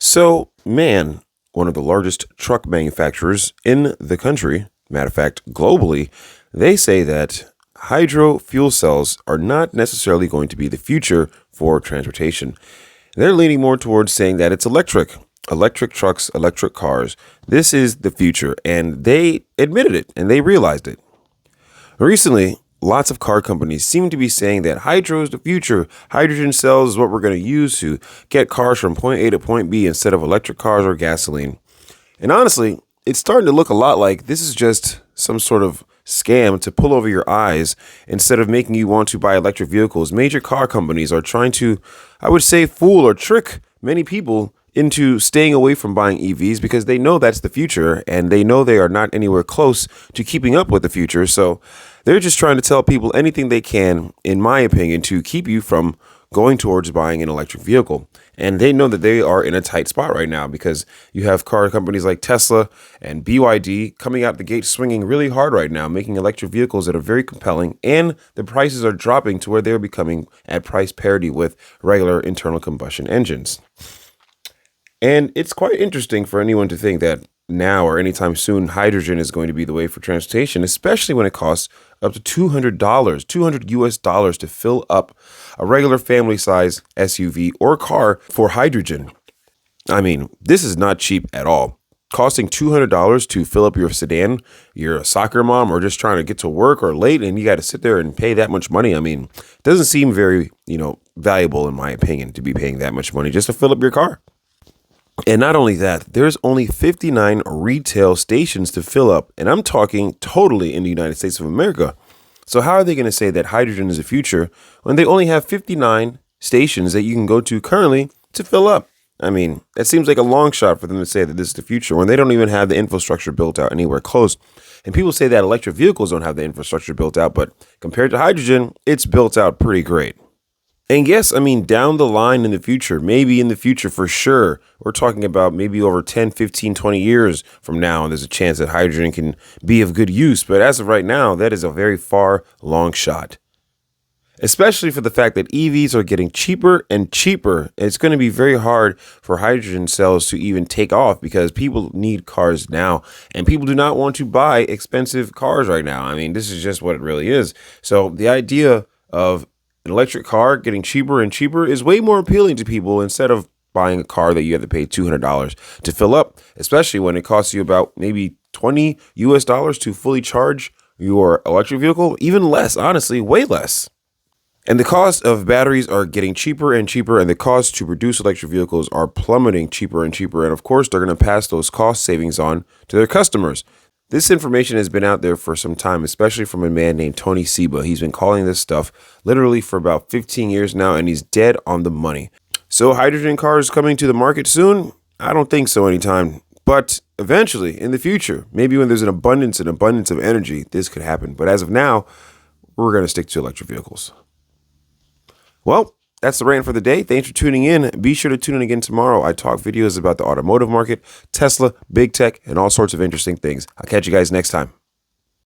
So, MAN, one of the largest truck manufacturers in the country, matter of fact, globally, they say that hydro fuel cells are not necessarily going to be the future for transportation. They're leaning more towards saying that it's electric trucks, electric cars. This is the future, and they admitted it and they realized it. Recently, lots of car companies seem to be saying that hydro is the future. Hydrogen cells is what we're going to use to get cars from point A to point B instead of electric cars or gasoline. And honestly, it's starting to look a lot like this is just some sort of scam to pull over your eyes instead of making you want to buy electric vehicles. Major car companies are trying to, I would say, fool or trick many people into staying away from buying EVs because they know that's the future and they know they are not anywhere close to keeping up with the future. So they're just trying to tell people anything they can, in my opinion, to keep you from going towards buying an electric vehicle. And they know that they are in a tight spot right now because you have car companies like Tesla and BYD coming out the gate swinging really hard right now, making electric vehicles that are very compelling, and the prices are dropping to where they're becoming at price parity with regular internal combustion engines. And it's quite interesting for anyone to think that now or anytime soon, hydrogen is going to be the way for transportation, especially when it costs up to $200 US dollars to fill up a regular family size SUV or car for hydrogen. I mean, this is not cheap at all. Costing $200 to fill up your sedan, you're a soccer mom or just trying to get to work or late and you got to sit there and pay that much money. I mean, it doesn't seem very, valuable in my opinion to be paying that much money just to fill up your car. And not only that, there's only 59 retail stations to fill up. And I'm talking totally in the United States of America. So how are they going to say that hydrogen is the future when they only have 59 stations that you can go to currently to fill up? I mean, that seems like a long shot for them to say that this is the future when they don't even have the infrastructure built out anywhere close. And people say that electric vehicles don't have the infrastructure built out, but compared to hydrogen, it's built out pretty great. And yes, I mean, down the line in the future, maybe in the future for sure, we're talking about maybe over 10, 15, 20 years from now, there's a chance that hydrogen can be of good use. But as of right now, that is a very far, long shot, especially for the fact that EVs are getting cheaper and cheaper. It's going to be very hard for hydrogen cells to even take off because people need cars now and people do not want to buy expensive cars right now. I mean, this is just what it really is. So the idea of an electric car getting cheaper and cheaper is way more appealing to people instead of buying a car that you have to pay $200 to fill up, especially when it costs you about maybe $20 US dollars to fully charge your electric vehicle, even less, honestly, way less. And the cost of batteries are getting cheaper and cheaper, and the cost to produce electric vehicles are plummeting cheaper and cheaper. And of course, they're going to pass those cost savings on to their customers. This information has been out there for some time, especially from a man named Tony Seba. He's been calling this stuff literally for about 15 years now, and he's dead on the money. So hydrogen cars coming to the market soon? I don't think so anytime. But eventually, in the future, maybe when there's an abundance of energy, this could happen. But as of now, we're going to stick to electric vehicles. Well, that's the rant for the day. Thanks for tuning in. Be sure to tune in again tomorrow. I talk videos about the automotive market, Tesla, big tech, and all sorts of interesting things. I'll catch you guys next time.